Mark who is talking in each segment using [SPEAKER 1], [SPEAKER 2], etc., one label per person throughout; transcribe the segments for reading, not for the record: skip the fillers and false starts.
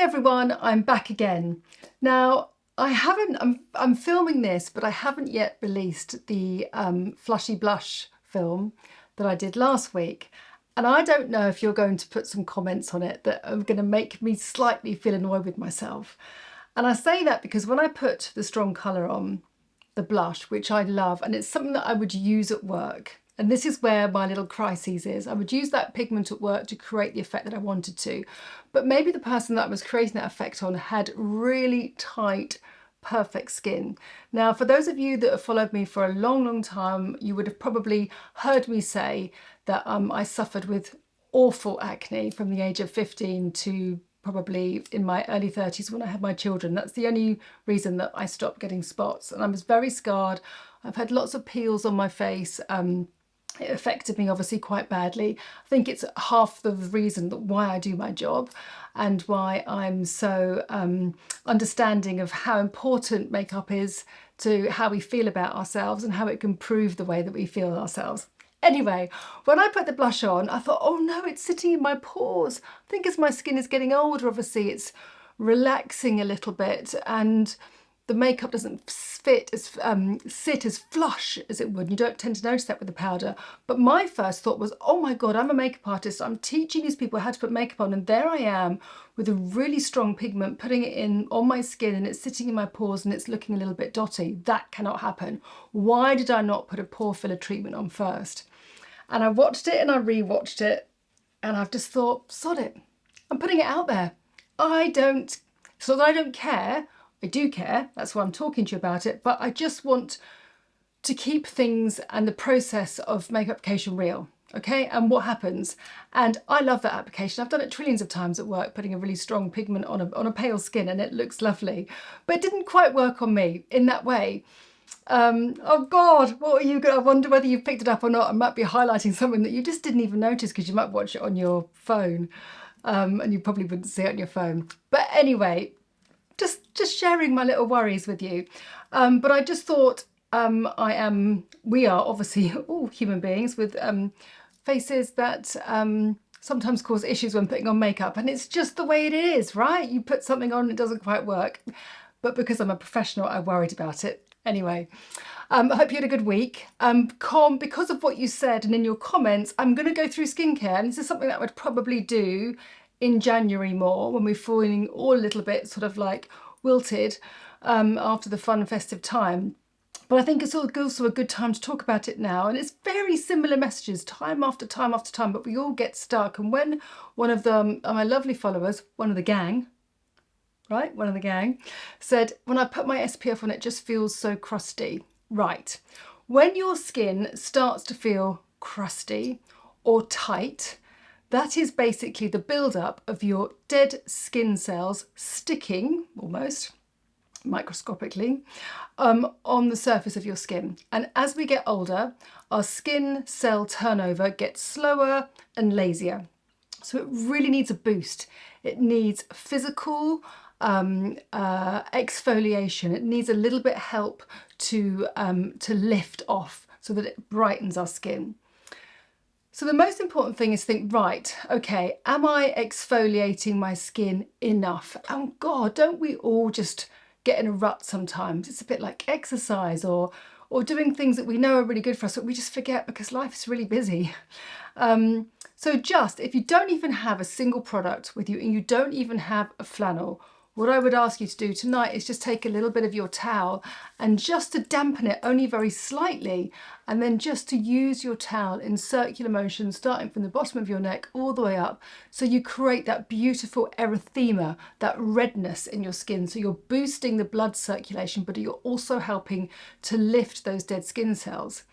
[SPEAKER 1] everyone, I'm back again. Now, I'm filming this, but I haven't yet released the Flushy Blush film that I did last week. And I don't know if you're going to put some comments on it that are going to make me slightly feel annoyed with myself. And I say that because when I put the strong colour on, the blush, which I love, and it's something that I would use at work, and this is where my little crisis is. I would use that pigment at work to create the effect that I wanted to, but maybe the person that I was creating that effect on had really tight, perfect skin. Now, for those of you that have followed me for a long time, you would have probably heard me say that I suffered with awful acne from the age of 15 to probably in my early 30s when I had my children. That's the only reason that I stopped getting spots, and I was very scarred. I've had lots of peels on my face. It affected me obviously quite badly. I think it's half the reason that why I do my job and why I'm so understanding of how important makeup is to how we feel about ourselves and how it can improve the way that we feel ourselves. Anyway, when I put the blush on, I thought, oh no, it's sitting in my pores. I think as my skin is getting older, obviously it's relaxing a little bit and the makeup doesn't sit as flush as it would. You don't tend to notice that with the powder. But my first thought was, oh my God, I'm a makeup artist. I'm teaching these people how to put makeup on, and there I am with a really strong pigment, putting it in on my skin, and it's sitting in my pores and it's looking a little bit dotty. That cannot happen. Why did I not put a pore filler treatment on first? And I watched it and I re-watched it, and I've just thought, sod it. I'm putting it out there. So that I don't care. I do care, that's why I'm talking to you about it, but I just want to keep things and the process of makeup application real, okay? And what happens. And I love that application. I've done it trillions of times at work, putting a really strong pigment on a pale skin, and it looks lovely. But it didn't quite work on me in that way. Oh God, what are you going to, I wonder whether you've picked it up or not. I might be highlighting something that you just didn't even notice because you might watch it on your phone, and you probably wouldn't see it on your phone. But anyway, just sharing my little worries with you. But I just thought we are obviously all human beings with faces that sometimes cause issues when putting on makeup, and it's just the way it is, right? You put something on and it doesn't quite work. But because I'm a professional, I worried about it. Anyway, I hope you had a good week. Because of what you said and in your comments, I'm going to go through skincare, and this is something that I would probably do in January more, when we're feeling all a little bit sort of like wilted after the fun festive time. But I think it's also a good time to talk about it now, and it's very similar messages time after time after time, but we all get stuck. And when one of my lovely followers, one of the gang, said, when I put my SPF on, it just feels so crusty. Right, when your skin starts to feel crusty or tight, that is basically the build-up of your dead skin cells sticking, almost, microscopically, on the surface of your skin. And as we get older, our skin cell turnover gets slower and lazier. So it really needs a boost. It needs physical exfoliation. It needs a little bit help to lift off so that it brightens our skin. So the most important thing is think, right, okay, am I exfoliating my skin enough? And God, don't we all just get in a rut sometimes? It's a bit like exercise or doing things that we know are really good for us, but we just forget because life is really busy. So just, if you don't even have a single product with you and you don't even have a flannel, what I would ask you to do tonight is just take a little bit of your towel and just to dampen it only very slightly, and then just to use your towel in circular motion, starting from the bottom of your neck all the way up, so you create that beautiful erythema, that redness in your skin. So you're boosting the blood circulation, but you're also helping to lift those dead skin cells.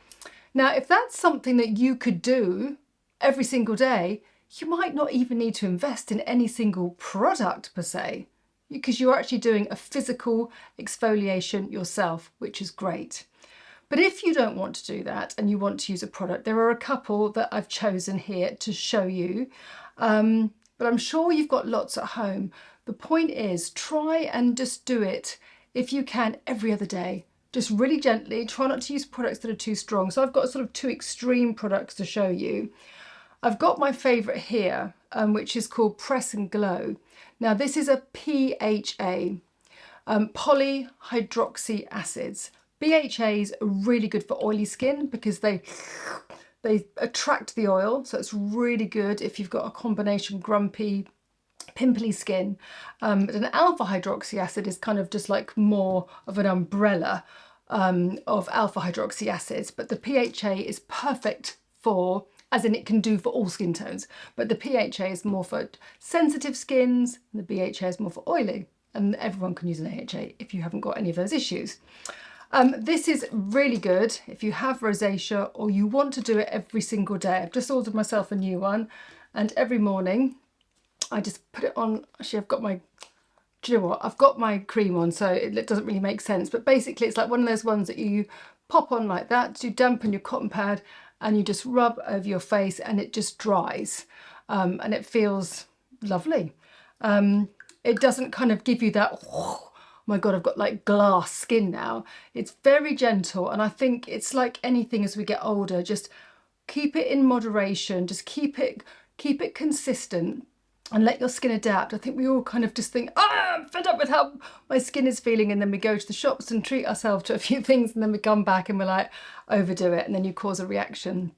[SPEAKER 1] Now, if that's something that you could do every single day, you might not even need to invest in any single product per se, because you're actually doing a physical exfoliation yourself, which is great. But if you don't want to do that and you want to use a product, there are a couple that I've chosen here to show you. But I'm sure you've got lots at home. The point is, try and just do it, if you can, every other day. Just really gently, try not to use products that are too strong. So I've got sort of two extreme products to show you. I've got my favourite here, which is called Press and Glow. Now this is a PHA, polyhydroxy acids. BHAs are really good for oily skin because they attract the oil, so it's really good if you've got a combination grumpy, pimply skin. But an alpha hydroxy acid is kind of just like more of an umbrella of alpha hydroxy acids, but the PHA is perfect for, as in it can do for all skin tones, but the PHA is more for sensitive skins, and the BHA is more for oily, and everyone can use an AHA if you haven't got any of those issues. This is really good if you have rosacea or you want to do it every single day. I've just ordered myself a new one, and every morning I just put it on. Actually, I've got my, do you know what? I've got my cream on, so it doesn't really make sense. But basically, it's like one of those ones that you pop on like that to dampen your cotton pad, and you just rub over your face, and it just dries, and it feels lovely. It doesn't kind of give you that, oh my God, I've got like glass skin now. It's very gentle, and I think it's like anything as we get older. Just keep it in moderation. Just keep it consistent, and let your skin adapt. I think we all kind of just think, I'm fed up with how my skin is feeling, and then we go to the shops and treat ourselves to a few things, and then we come back and we're like, overdo it, and then you cause a reaction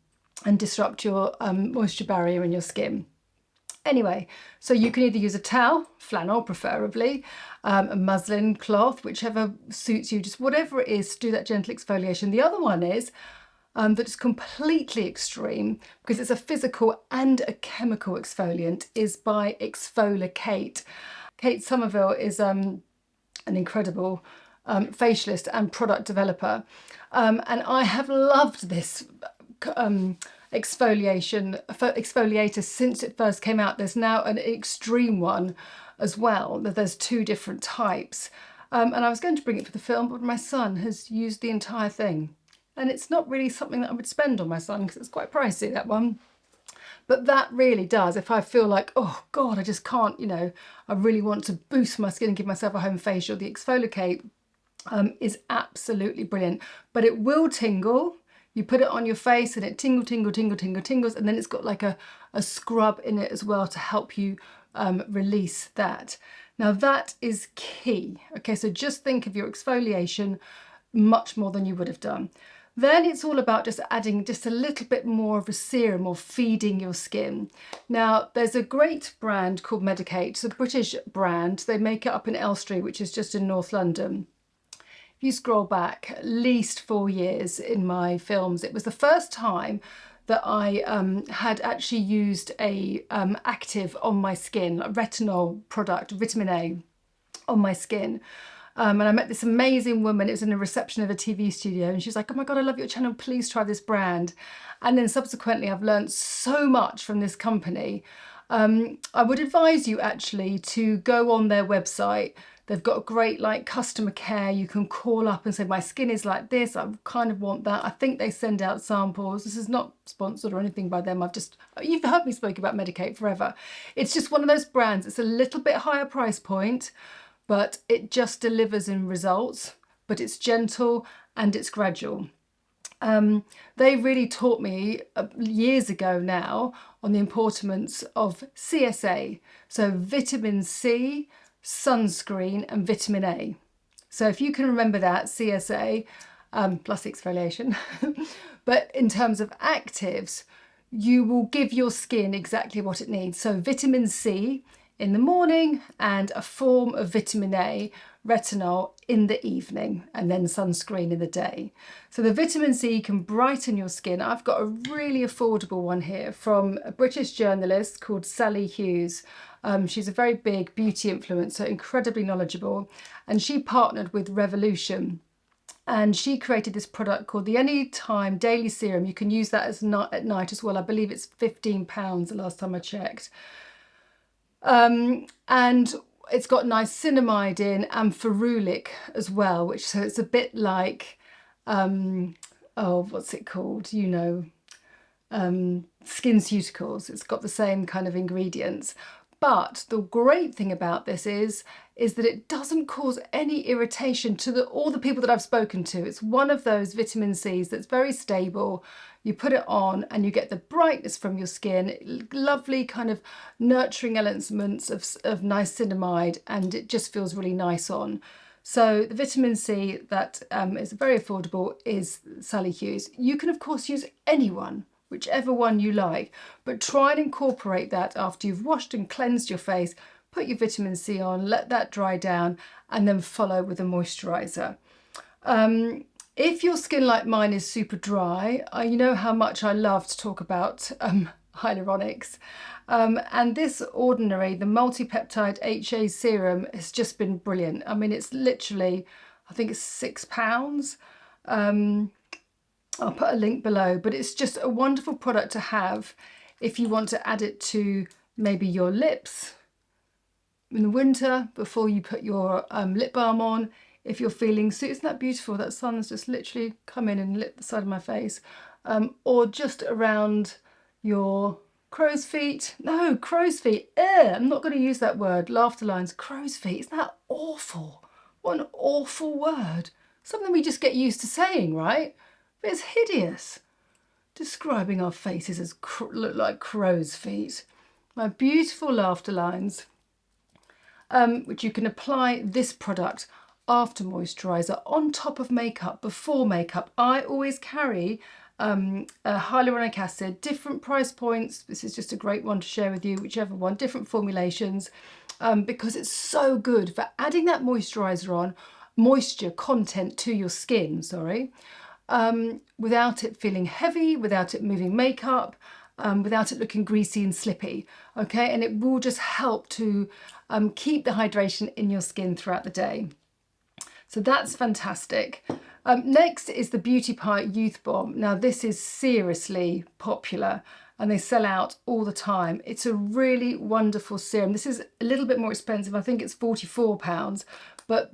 [SPEAKER 1] and disrupt your moisture barrier in your skin. Anyway, so you can either use a towel, flannel preferably, a muslin cloth, whichever suits you, just whatever it is to do that gentle exfoliation. The other one is that's completely extreme, because it's a physical and a chemical exfoliant, is by Exfoliate. Kate Somerville is an incredible facialist and product developer, and I have loved this exfoliator since it first came out. There's now an extreme one as well. There's two different types, and I was going to bring it for the film, but my son has used the entire thing. And it's not really something that I would spend on my son because it's quite pricey, that one. But that really does, if I feel like, oh God, I just can't, you know, I really want to boost my skin and give myself a home facial, the Exfoliate is absolutely brilliant. But it will tingle. You put it on your face and it tingles, and then it's got like a scrub in it as well to help you release that. Now that is key. Okay, so just think of your exfoliation much more than you would have done. Then it's all about just adding just a little bit more of a serum or feeding your skin. Now, there's a great brand called Medicate. It's a British brand. They make it up in Elstree, which is just in North London. If you scroll back at least 4 years in my films, it was the first time that I had actually used a active on my skin, a retinol product, vitamin A on my skin. And I met this amazing woman. It was in a reception of a TV studio, and she was like, oh my God, I love your channel, please try this brand. And then subsequently I've learned so much from this company. I would advise you actually to go on their website. They've got a great like customer care. You can call up and say, my skin is like this, I kind of want that. I think they send out samples. This is not sponsored or anything by them. You've heard me speak about Medicate forever. It's just one of those brands. It's a little bit higher price point, but it just delivers in results, but it's gentle and it's gradual. They really taught me years ago now on the importance of CSA, so vitamin C, sunscreen and vitamin A. So if you can remember that, CSA plus exfoliation, but in terms of actives, you will give your skin exactly what it needs. So vitamin C in the morning and a form of vitamin A, retinol, in the evening, and then sunscreen in the day. So the vitamin C can brighten your skin. I've got a really affordable one here from a British journalist called Sally Hughes. She's a very big beauty influencer, incredibly knowledgeable, and she partnered with Revolution. And she created this product called the Anytime Daily Serum. You can use that at night as well. I believe it's £15 the last time I checked. And it's got niacinamide and ferulic as well, which, so it's a bit like, oh, what's it called? You know, SkinCeuticals. It's got the same kind of ingredients, But the great thing about this is that it doesn't cause any irritation to all the people that I've spoken to. It's one of those vitamin C's that's very stable. You put it on and you get the brightness from your skin, lovely kind of nurturing elements of niacinamide, and it just feels really nice on. So the vitamin C that is very affordable is Sally Hughes. You can of course use anyone, whichever one you like, but try and incorporate that after you've washed and cleansed your face. Put your vitamin C on, let that dry down, and then follow with a moisturizer. If your skin like mine is super dry, you know how much I love to talk about hyaluronics. And this Ordinary, the multi-peptide HA serum, has just been brilliant. I mean, it's literally, I think it's £6. I'll put a link below, but it's just a wonderful product to have if you want to add it to maybe your lips in the winter before you put your lip balm on. If you're feeling, so isn't that beautiful? That sun's just literally come in and lit the side of my face. Or just around your crow's feet. No, crow's feet. I'm not going to use that word. Laughter lines. Crow's feet. Isn't that awful? What an awful word. Something we just get used to saying, right? But it's hideous. Describing our faces as look like crow's feet. My beautiful laughter lines, which you can apply this product after moisturiser, on top of makeup, before makeup. I always carry hyaluronic acid, different price points. This is just a great one to share with you, whichever one, different formulations, because it's so good for adding that moisturiser on, moisture content to your skin, without it feeling heavy, without it moving makeup, without it looking greasy and slippy, okay? And it will just help to keep the hydration in your skin throughout the day. So that's fantastic. Next is the Beauty Pie Youth Bomb. Now this is seriously popular and they sell out all the time. It's a really wonderful serum. This is a little bit more expensive. I think it's £44, but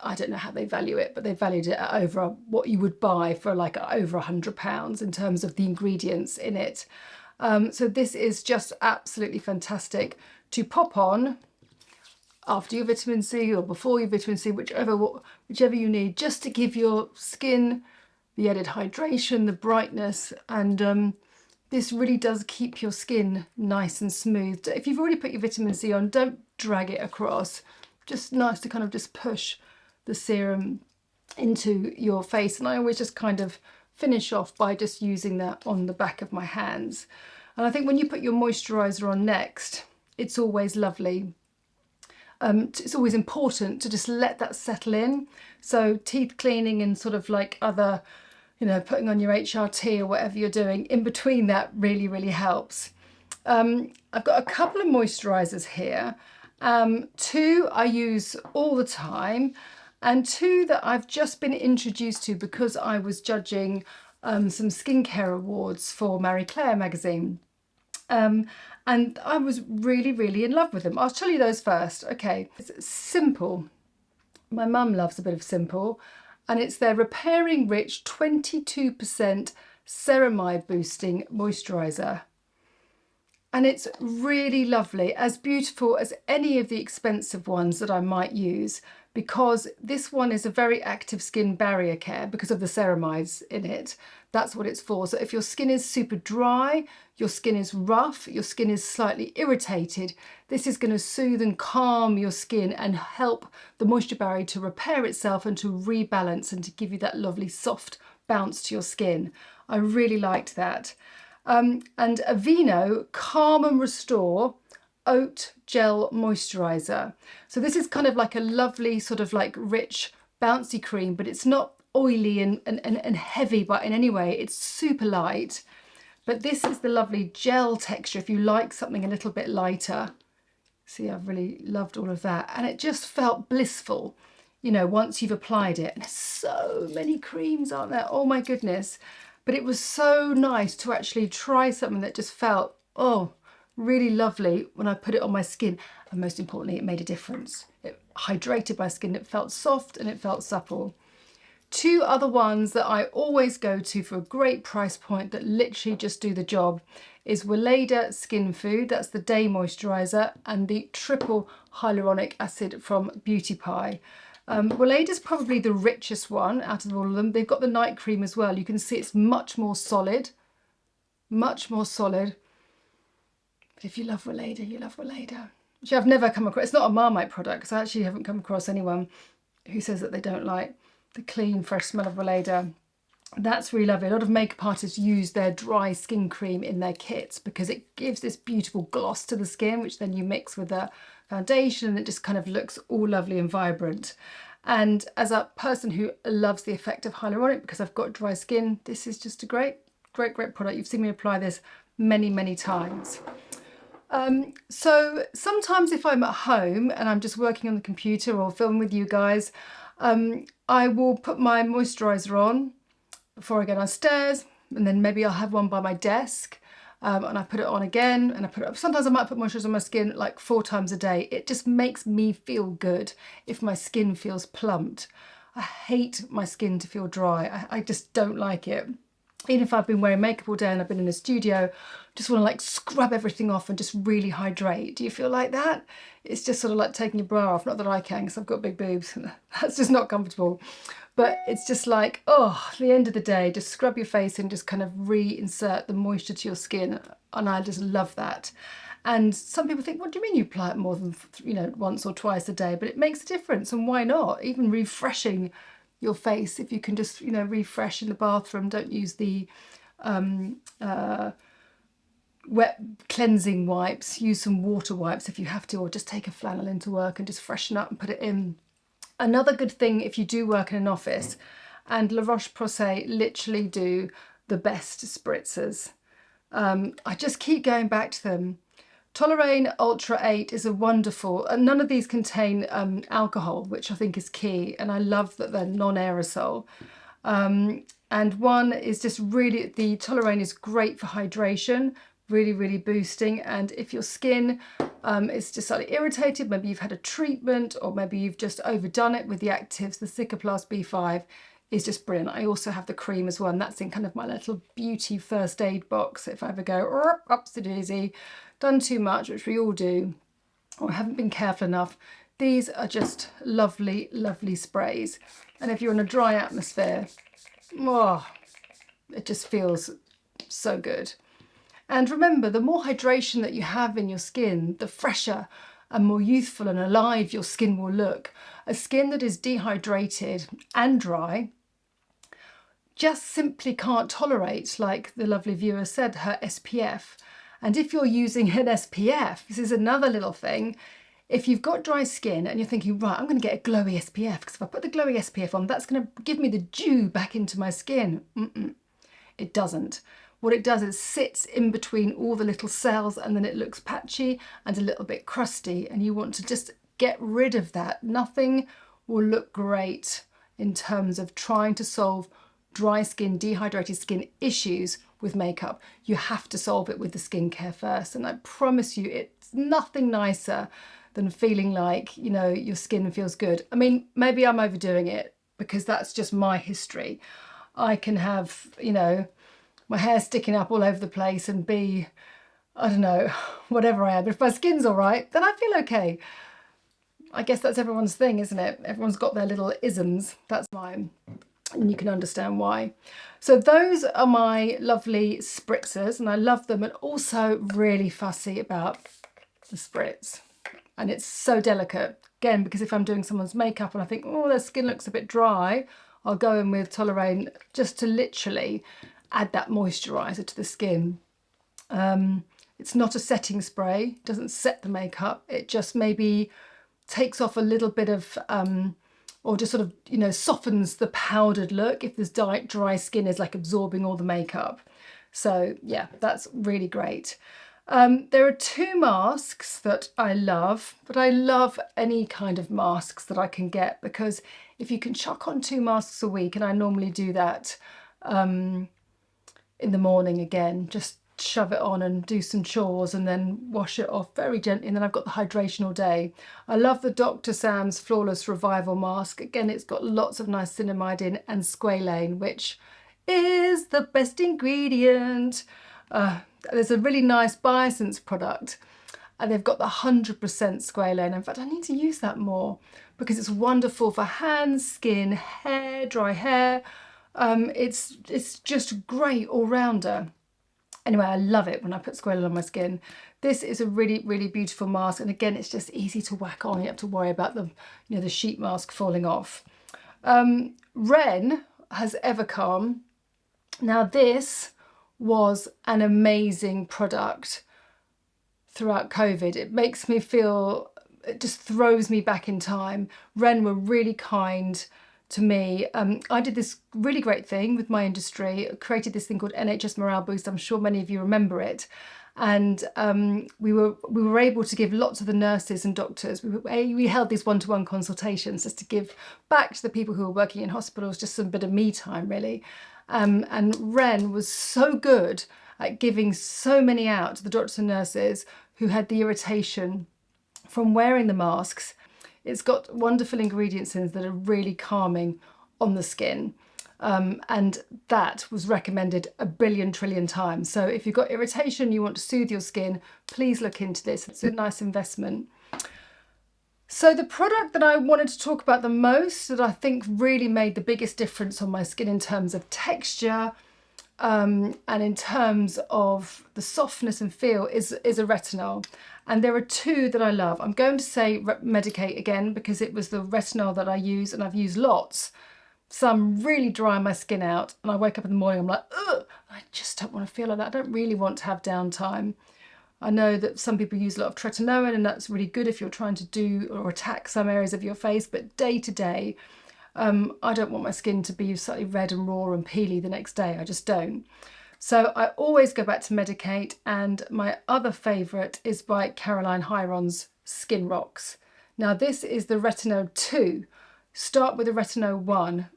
[SPEAKER 1] I don't know how they value it, but they valued it at over what you would buy for like over £100 in terms of the ingredients in it. So this is just absolutely fantastic to pop on after your vitamin C or before your vitamin C, whichever you need, just to give your skin the added hydration, the brightness, and this really does keep your skin nice and smooth. If you've already put your vitamin C on, don't drag it across. Just nice to kind of just push the serum into your face, and I always just kind of finish off by just using that on the back of my hands. And I think when you put your moisturiser on next, it's always lovely. It's always important to just let that settle in. So teeth cleaning and sort of like other, putting on your HRT or whatever you're doing, in between that really, really helps. I've got a couple of moisturisers here. 2 I use all the time, and 2 that I've just been introduced to because I was judging some skincare awards for Marie Claire magazine. And I was really, really in love with them. I'll tell you those first. Okay, it's Simple. My mum loves a bit of Simple, and it's their Repairing Rich 22% Ceramide Boosting Moisturiser. And it's really lovely, as beautiful as any of the expensive ones that I might use, because this one is a very active skin barrier care because of the ceramides in it. That's what it's for. So if your skin is super dry, your skin is rough, your skin is slightly irritated, this is going to soothe and calm your skin and help the moisture barrier to repair itself and to rebalance and to give you that lovely soft bounce to your skin. I really liked that. And Aveeno Calm and Restore Oat Gel Moisturiser. So this is kind of like a lovely sort of like rich bouncy cream, but it's not oily and heavy but in any way. It's super light, but this is the lovely gel texture if you like something a little bit lighter. See, I've really loved all of that, and it just felt blissful, once you've applied it. And there's so many creams, aren't there? Oh my goodness. But it was so nice to actually try something that just felt, really lovely when I put it on my skin. And most importantly, it made a difference. It hydrated my skin. It felt soft and it felt supple. Two other ones that I always go to for a great price point that literally just do the job is Weleda Skin Food, that's the day moisturiser, and the triple hyaluronic acid from Beauty Pie. Weleda's probably the richest one out of all of them. They've got the night cream as well. You can see it's much more solid, much more solid. But if you love Weleda, you love Weleda. Which I've never come across, it's not a Marmite product, because I actually haven't come across anyone who says that they don't like the clean, fresh smell of Weleda. That's really lovely. A lot of makeup artists use their dry skin cream in their kits because it gives this beautiful gloss to the skin, which then you mix with the foundation and it just kind of looks all lovely and vibrant. And as a person who loves the effect of hyaluronic, because I've got dry skin, this is just a great product. You've seen me apply this many, many times. So sometimes if I'm at home and I'm just working on the computer or filming with you guys, I will put my moisturiser on before I go downstairs, and then maybe I'll have one by my desk, and I put it on again, and I put it up. Sometimes I might put moisturiser on my skin like 4 times a day. It just makes me feel good if my skin feels plumped. I hate my skin to feel dry. I just don't like it. Even if I've been wearing makeup all day and I've been in a studio, just want to like scrub everything off and just really hydrate. Do you feel like that? It's just sort of like taking your bra off. Not that I can, because I've got big boobs. That's just not comfortable. But it's just like, oh, at the end of the day, just scrub your face and just kind of reinsert the moisture to your skin. And I just love that. And some people think, what do you mean you apply it more than, once or twice a day? But it makes a difference. And why not? Even refreshing your face, if you can just, refresh in the bathroom. Don't use the wet cleansing wipes. Use some water wipes if you have to, or just take a flannel into work and just freshen up and put it in. Another good thing if you do work in an office, and La Roche-Posay literally do the best spritzers. I just keep going back to them. Toleraine Ultra 8 is a wonderful, and none of these contain alcohol, which I think is key, and I love that they're non-aerosol. And one is just really, the Toleraine is great for hydration, really, really boosting. And if your skin is just slightly irritated, maybe you've had a treatment, or maybe you've just overdone it with the actives, the Cicaplast B5 is just brilliant. I also have the cream as well, and that's in kind of my little beauty first aid box. If I ever go, upsie-daisy, done too much, which we all do, or haven't been careful enough, these are just lovely, lovely sprays. And if you're in a dry atmosphere, oh, it just feels so good. And remember, the more hydration that you have in your skin, the fresher and more youthful and alive your skin will look. A skin that is dehydrated and dry just simply can't tolerate, like the lovely viewer said, her SPF. And if you're using an SPF, this is another little thing. If you've got dry skin and you're thinking, right, I'm going to get a glowy SPF, because if I put the glowy SPF on, that's going to give me the dew back into my skin. It doesn't. What it does is sits in between all the little cells, and then it looks patchy and a little bit crusty, and you want to just get rid of that. Nothing will look great in terms of trying to solve dry skin, dehydrated skin issues with makeup. You have to solve it with the skincare first, and I promise you it's nothing nicer than feeling like, your skin feels good. I mean, maybe I'm overdoing it because that's just my history. I can have, my hair sticking up all over the place and be, I don't know, whatever I am. But if my skin's all right, then I feel okay. I guess that's everyone's thing, isn't it? Everyone's got their little isms. That's mine. And you can understand why. So those are my lovely spritzers, and I love them, and also really fussy about the spritz. And it's so delicate. Again, because if I'm doing someone's makeup and I think, oh, their skin looks a bit dry, I'll go in with Toleraine just to literally add that moisturiser to the skin. It's not a setting spray, it doesn't set the makeup, it just maybe takes off a little bit of, or just sort of, softens the powdered look if this dry skin is like absorbing all the makeup. So yeah, that's really great. There are 2 masks that I love, but I love any kind of masks that I can get, because if you can chuck on 2 masks a week, and I normally do that in the morning again, just shove it on and do some chores and then wash it off very gently, and then I've got the hydration all day. I love the Dr. Sam's Flawless Revival Mask. Again, it's got lots of niacinamide in and squalane, which is the best ingredient. There's a really nice Biosense product and they've got the 100% squalane. In fact, I need to use that more because it's wonderful for hands, skin, hair, dry hair. It's just great all-rounder. Anyway, I love it when I put squalane on my skin. This is a really, really beautiful mask. And again, it's just easy to whack on. You don't have to worry about the sheet mask falling off. Ren has Evercalm. Now this was an amazing product throughout COVID. It makes me feel, it just throws me back in time. Ren were really kind to me. I did this really great thing with my industry, created this thing called NHS Morale Boost. I'm sure many of you remember it. And we were able to give lots of the nurses and doctors, we held these one-to-one consultations just to give back to the people who were working in hospitals, just some bit of me time really. And Ren was so good at giving so many out to the doctors and nurses who had the irritation from wearing the masks. It's got wonderful ingredients in it that are really calming on the skin. And that was recommended a billion trillion times. So if you've got irritation, you want to soothe your skin, please look into this. It's a nice investment. So the product that I wanted to talk about the most, that I think really made the biggest difference on my skin in terms of texture and in terms of the softness and feel is a retinol. And there are two that I love. I'm going to say Medicate again because it was the retinol that I use and I've used lots. Some really dry my skin out and I wake up in the morning, I'm like, ugh, I just don't want to feel like that. I don't really want to have downtime. I know that some people use a lot of tretinoin and that's really good if you're trying to do or attack some areas of your face, but day to day, I don't want my skin to be slightly red and raw and peely the next day. I just don't. So I always go back to Medicate, and my other favourite is by Caroline Hyron's Skin Rocks. Now this is the Retinol 2. Start with the Retinol 1.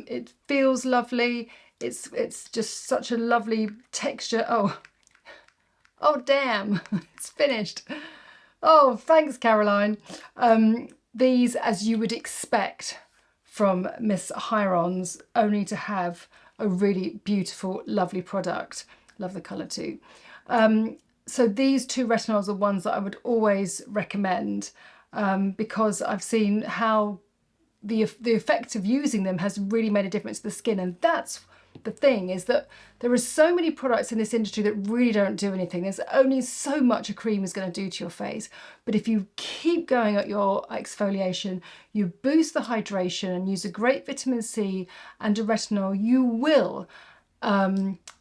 [SPEAKER 1] It feels lovely. It's just such a lovely texture. Oh damn, it's finished. Oh, thanks Caroline. These, as you would expect from Miss Hyron's, only to have a really beautiful, lovely product. Love the colour too. So these two retinols are ones that I would always recommend because I've seen how the effect of using them has really made a difference to the skin. And that's the thing, is that there are so many products in this industry that really don't do anything. There's only so much a cream is going to do to your face. But if you keep going at your exfoliation, you boost the hydration and use a great vitamin C and a retinol, you will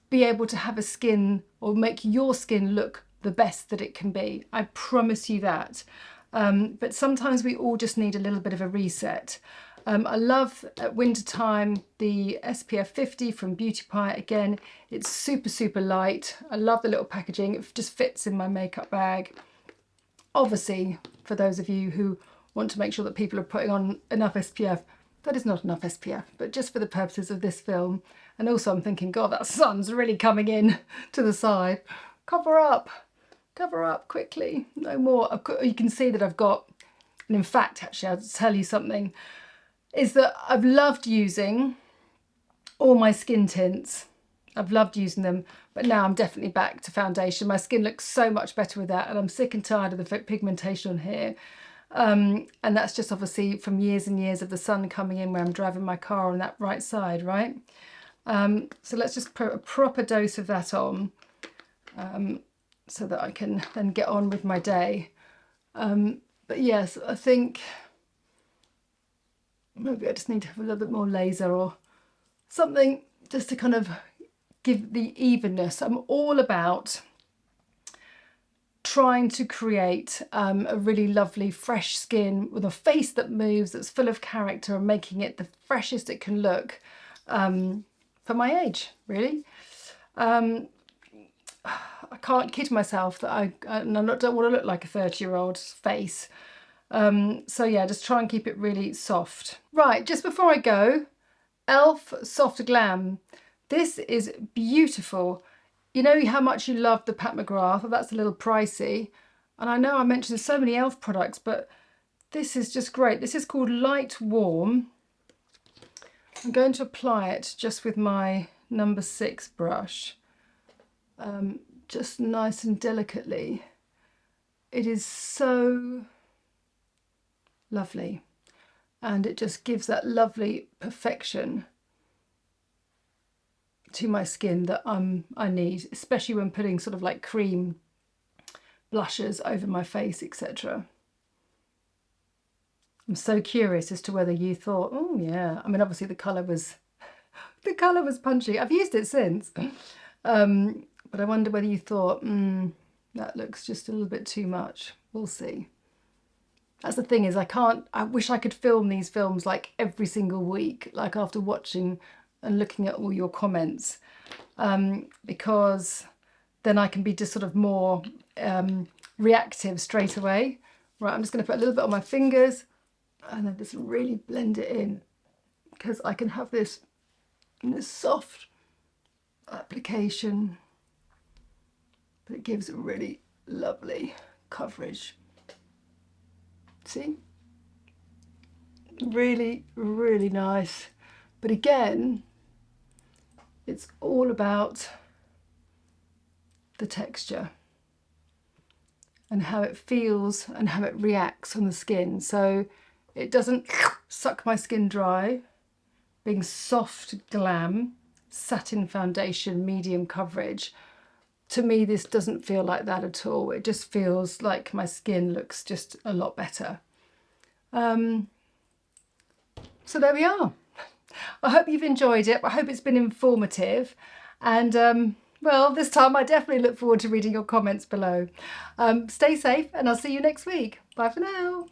[SPEAKER 1] be able to have a skin, or make your skin look the best that it can be. I promise you that. But sometimes we all just need a little bit of a reset. I love at winter time the SPF 50 from Beauty Pie. Again, it's super, super light. I love the little packaging. It just fits in my makeup bag. Obviously, for those of you who want to make sure that people are putting on enough SPF, that is not enough SPF, but just for the purposes of this film. And also I'm thinking, God, that sun's really coming in to the side. Cover up quickly, no more. You can see that I've got, and in fact, actually, I'll tell you something, is that I've loved using all my skin tints. I've loved using them, but now I'm definitely back to foundation. My skin looks so much better with that, and I'm sick and tired of the pigmentation on here. And that's just obviously from years and years of the sun coming in where I'm driving my car on that right side, right? So let's just put a proper dose of that on so that I can then get on with my day. But yes, I think maybe I just need to have a little bit more laser or something just to kind of give the evenness. I'm all about trying to create a really lovely fresh skin with a face that moves, that's full of character, and making it the freshest it can look for my age, really. I can't kid myself that I don't want to look like a 30-year-old's face. So yeah, just try and keep it really soft. Right, just before I go, e.l.f. Soft Glam. This is beautiful. you know how much you love the Pat McGrath. That's a little pricey. And I know I mentioned so many e.l.f. products, but this is just great. This is called Light Warm. I'm going to apply it just with my number 6 brush, just nice and delicately. It is so lovely, and it just gives that lovely perfection to my skin that I need, especially when putting sort of like cream blushes over my face, etc. I'm so curious as to whether you thought, oh yeah, I mean obviously the colour was punchy. I've used it since, but I wonder whether you thought, that looks just a little bit too much. We'll see. That's the thing, is I wish I could film these films like every single week, like after watching and looking at all your comments, because then I can be just sort of more reactive straight away. Right, I'm just going to put a little bit on my fingers and then just really blend it in, because I can have this soft application, but it gives a really lovely coverage. See? Really, really nice. But again, it's all about the texture and how it feels and how it reacts on the skin. So it doesn't suck my skin dry, being soft glam, satin foundation, medium coverage. To me, this doesn't feel like that at all. It just feels like my skin looks just a lot better. So there we are. I hope you've enjoyed it. I hope it's been informative. And well, this time I definitely look forward to reading your comments below. Stay safe, and I'll see you next week. Bye for now.